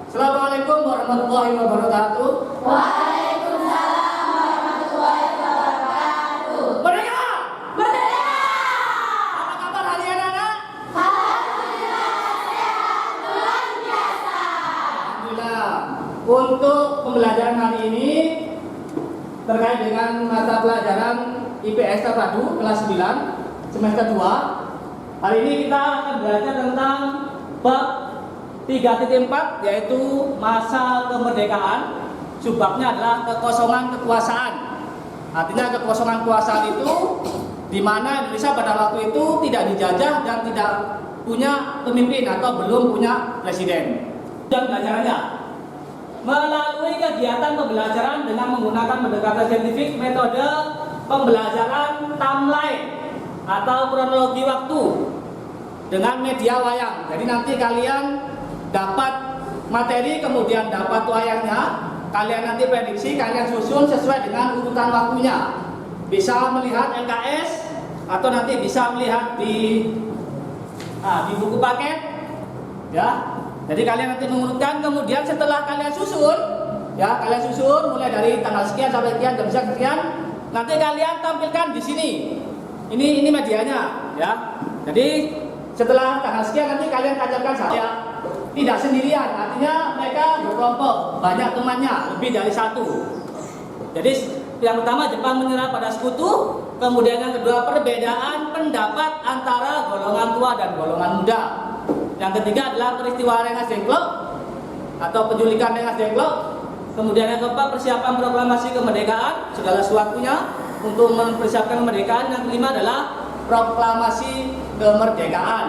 Assalamualaikum warahmatullahi wabarakatuh. Waalaikumsalam warahmatullahi wabarakatuh. Merdeka! Merdeka! Apa kabar hari anak-anak? Alhamdulillah sehat luar biasa. Alhamdulillah. Untuk pembelajaran hari ini terkait dengan mata pelajaran IPS terpadu kelas 9 semester 2. Hari ini kita akan belajar tentang bab 3.4 yaitu masa kemerdekaan. Subbabnya adalah kekosongan kekuasaan. Artinya kekosongan kekuasaan itu di mana Indonesia pada waktu itu tidak dijajah dan tidak punya pemimpin atau belum punya presiden. Dan pelajarannya melalui kegiatan pembelajaran dengan menggunakan pendekatan saintifik, metode pembelajaran timeline atau kronologi waktu dengan media wayang. Jadi nanti kalian dapat materi, kemudian dapat wayangnya, kalian nanti prediksi, kalian susun sesuai dengan urutan waktunya. Bisa melihat LKS atau nanti bisa melihat di buku paket, ya. Jadi kalian nanti mengurutkan, kemudian setelah kalian susun, ya kalian susun mulai dari tanggal sekian sampai sekian, jam sekian, nanti kalian tampilkan di sini. Ini medianya, ya. Jadi setelah tanggal sekian nanti kalian tampilkan saya. Tidak sendirian, artinya mereka berkelompok, banyak temannya, lebih dari satu. Jadi yang pertama Jepang menyerah pada sekutu, kemudian yang kedua perbedaan pendapat antara golongan tua dan golongan muda. Yang ketiga adalah peristiwa Rengas Dengklok atau penculikan Rengas Dengklok. Kemudian yang keempat persiapan proklamasi kemerdekaan, segala sesuatunya untuk mempersiapkan kemerdekaan. Yang kelima adalah proklamasi kemerdekaan.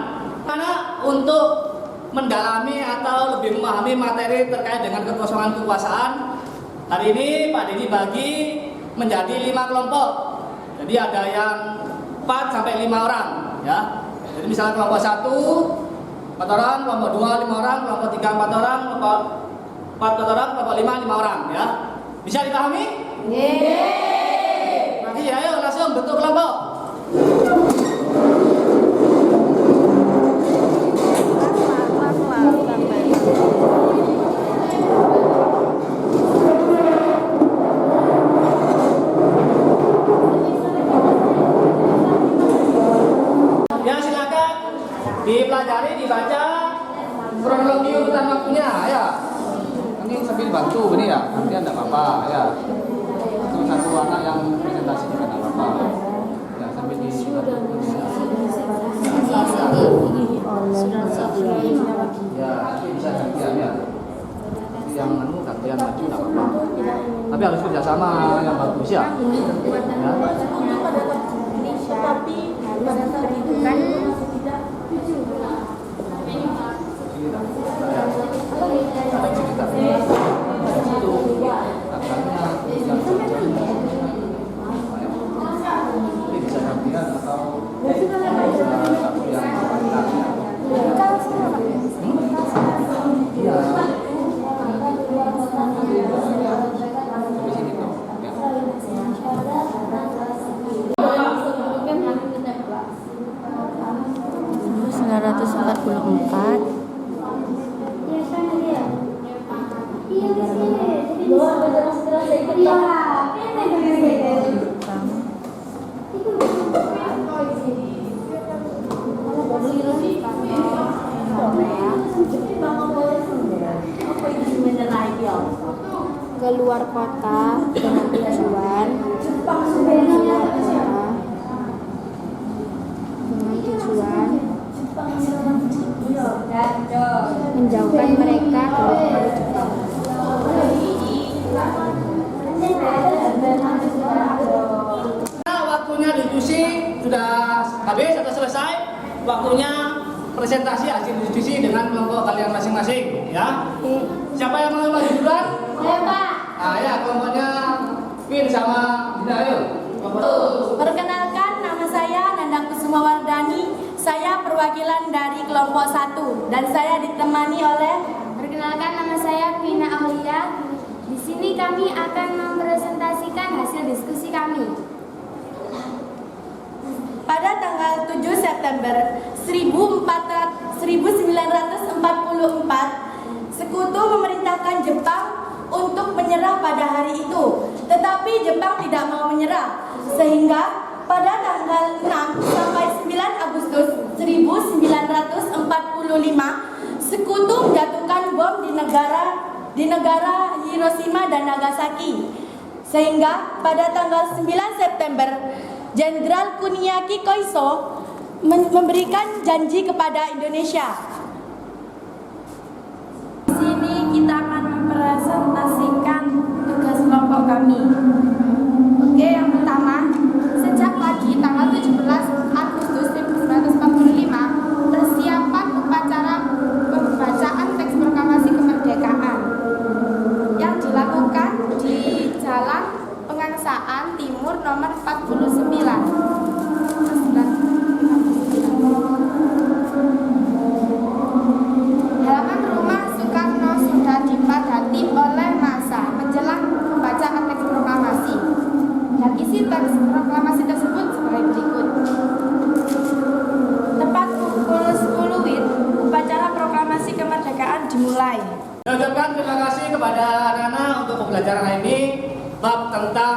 Karena untuk mendalami atau lebih memahami materi terkait dengan kekosongan kekuasaan, hari ini Pak Didi bagi menjadi 5 kelompok. Jadi ada yang 4 sampai 5 orang, ya. Jadi misalnya kelompok 1 4 orang, kelompok 2 5 orang, kelompok 3 4 orang, kelompok 4 orang, kelompok 5 5 orang, ya. Bisa dipahami? Yeay. Nanti ya, ayo langsung bentuk kelompok. Dipelajari, dibaca kronologi urutan waktunya, ya. Ini sambil bantu ini ya, nanti ada apa-apa, ya. Itu satu anak yang presentasi juga ada apa-apa. Ya, sambil di ya, nanti bisa gantian ya. Nanti yang gantian maju nggak apa-apa. Tapi harus kerjasama yang bagus ya. Ya. Tapi harus perhitungan keluar kota dengan tujuan menjauhkan mereka dari Jepang. Nah, waktunya diskusi sudah habis atau selesai. Waktunya presentasi hasil diskusi dengan kelompok kalian masing-masing, ya. Siapa yang mau maju duluan? Saya Pak. Nah, ya kelompoknya Pin sama Dinda, ayo. Perkenalkan, nama saya Nanda Kusuma Wardani. Saya perwakilan dari kelompok 1 dan saya ditemani oleh. Perkenalkan, nama saya Vina Aulia. Di sini kami akan mempresentasikan hasil diskusi kami. Pada tanggal 7 September 1944, Sekutu memerintahkan Jepang untuk menyerah pada hari itu, tetapi Jepang tidak mau menyerah, sehingga pada tanggal 6 sampai 9 Agustus 1945, Sekutu menjatuhkan bom di negara Hiroshima dan Nagasaki. Sehingga pada tanggal 9 September, Jenderal Kuniaki Koiso memberikan janji kepada Indonesia. Di sini kita akan mempresentasikan tugas kelompok kami. Oke, yang pertama, sejak pagi tanggal 17 Agustus 1945, persiapan upacara pembacaan teks proklamasi kemerdekaan yang dilakukan di Jalan Pengangsaan Timur nomor 49. Halaman rumah Soekarno sudah dipadati oleh massa menjelang pembacaan teks proklamasi. Dan isi teks proklamasi tersebut sebagai berikut. Tepat pukul 10 WIB, upacara proklamasi kemerdekaan dimulai. Saya ucapkan terima kasih kepada anak-anak untuk pembelajaran hari ini. Bab tentang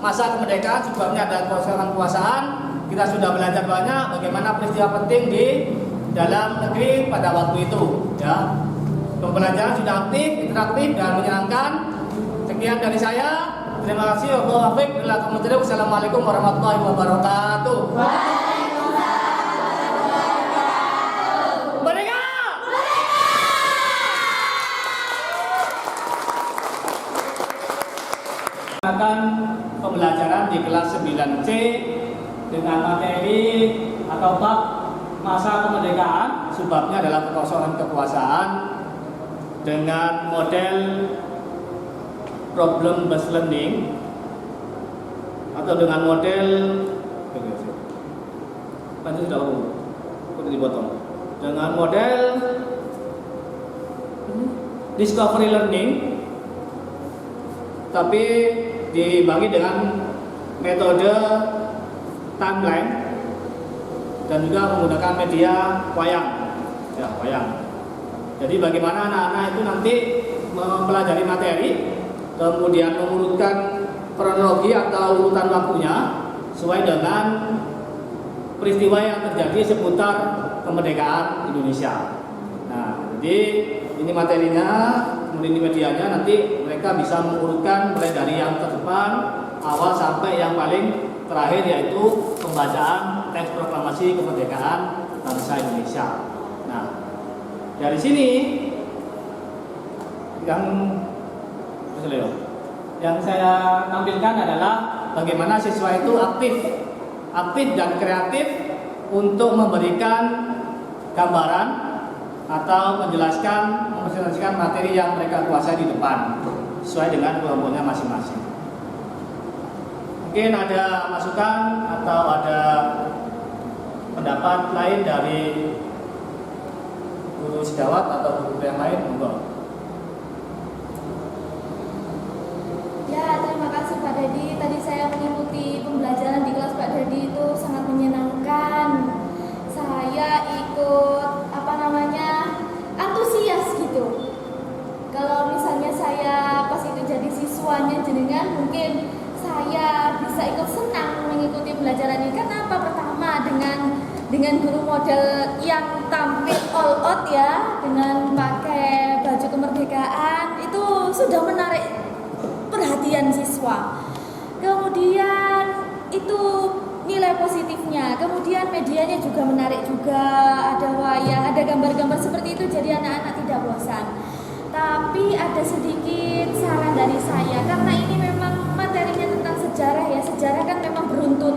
masa kemerdekaan, sebabnya ada kekuasaan. Kita sudah belajar banyak bagaimana peristiwa penting di dalam negeri pada waktu itu. Ya, pembelajaran sudah aktif, interaktif dan menyenangkan. Sekian dari saya. Terima kasih. Wassalamualaikum warahmatullahi wabarakatuh. Merdeka! Akan pembelajaran di kelas 9C dengan materi atau bab masa kemerdekaan, sebabnya adalah kekosongan kekuasaan dengan model problem based learning atau dengan model dengan model discovery learning, tapi dibagi dengan metode timeline dan juga menggunakan media wayang. Ya, wayang. Jadi bagaimana anak-anak itu nanti mempelajari materi, kemudian mengurutkan kronologi atau urutan waktunya sesuai dengan peristiwa yang terjadi seputar kemerdekaan Indonesia. Nah, jadi ini materinya, kemudian ini medianya, nanti mereka bisa mengurutkan mulai dari yang terdepan awal sampai yang paling terakhir, yaitu pembacaan teks proklamasi kemerdekaan bangsa Indonesia. Nah, dari sini yang saya tampilkan adalah bagaimana siswa itu aktif dan kreatif untuk memberikan gambaran atau mempresentasikan materi yang mereka kuasai di depan sesuai dengan kelompoknya masing-masing. Mungkin ada masukan atau ada pendapat lain dari guru sejawat atau guru yang lain, monggo. Ya, terima kasih Pak Dedi. Tadi saya mengikuti pembelajaran di kelas Pak Dedi, itu sangat menyenangkan. Saya ikut antusias gitu. Kalau misalnya saya pas itu jadi siswanya jenengan, mungkin saya bisa ikut senang mengikuti pembelajaran ini. Kenapa? Pertama, dengan guru model yang tampil all out ya, dengan pakai baju kemerdekaan, itu sudah menarik perhatian siswa. Kemudian itu nilai positifnya. Kemudian medianya juga menarik juga, ada wayang, ada gambar-gambar seperti itu, jadi anak-anak tidak bosan. Tapi ada sedikit saran dari saya, karena ini memang materinya tentang sejarah ya, sejarah kan memang beruntut.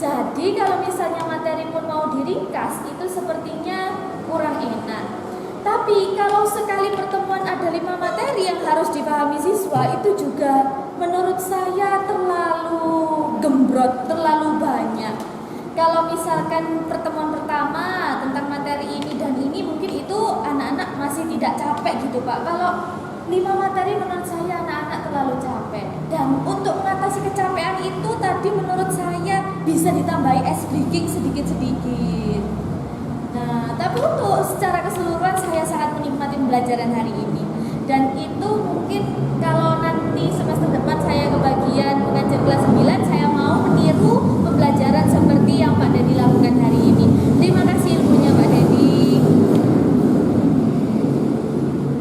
Jadi kalau misalnya materi pun mau diringkas, itu sepertinya kurang enak. Tapi kalau sekali pertemuan ada 5 materi yang harus dipahami siswa, itu juga menurut saya terlalu gembrot, terlalu banyak. Kalau misalkan pertemuan pertama tentang materi ini dan ini, mungkin itu anak-anak masih tidak capek gitu Pak. Kalau 5 materi menurut saya anak-anak terlalu capek. Dan untuk mengatasi kecapean itu tadi menurut saya bisa ditambahi ice breaking sedikit-sedikit. Nah, tapi untuk secara keseluruhan saya sangat menikmati pembelajaran hari ini. Dan itu mungkin kalau nanti semester depan saya kebagian mengajar kelas 9, saya mau meniru pembelajaran seperti yang Pak Dedi lakukan hari ini. Terima kasih ilmunya Pak Dedi.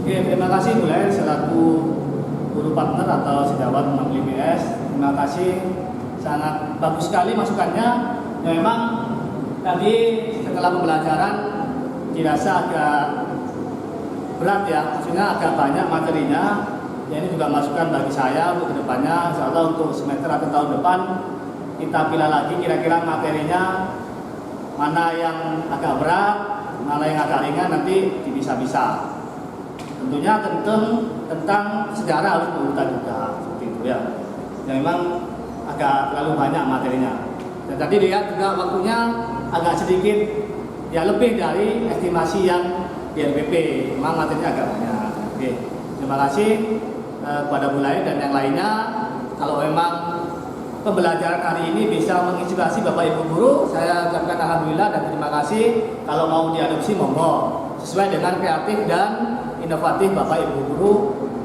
Oke, terima kasih Bu Lain selaku guru partner atau sejawat mewakili IPS. Terima kasih, sangat bagus sekali masukannya. Ya, memang tadi setelah pembelajaran dirasa agak berat ya, maksudnya agak banyak materinya. Ya, ini juga masukan bagi saya untuk kedepannya. Insya Allah untuk semester atau tahun depan kita pilih lagi kira-kira materinya mana yang agak berat, mana yang agak ringan, nanti dipisah-pisah. Tentunya tentang sejarah harus berurutan juga seperti itu ya. Yang memang agak terlalu banyak materinya. Dan tadi lihat juga waktunya agak sedikit ya, lebih dari estimasi yang di LPP. Memang materinya agak banyak. Oke, terima kasih kepada Bu Lain dan yang lainnya. Kalau memang pembelajaran hari ini bisa menginspirasi Bapak Ibu guru, saya ucapkan alhamdulillah dan terima kasih. Kalau mau diadopsi monggo, sesuai dengan kreatif dan inovatif Bapak Ibu guru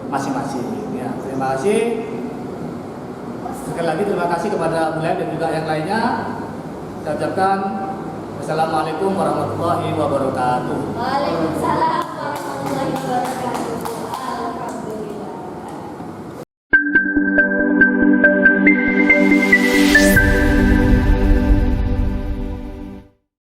masing-masing. Ya, terima kasih. Sekali lagi terima kasih kepada Bu Lain dan juga yang lainnya. Saya ucapkan wassalamualaikum warahmatullahi wabarakatuh. Waalaikumsalam.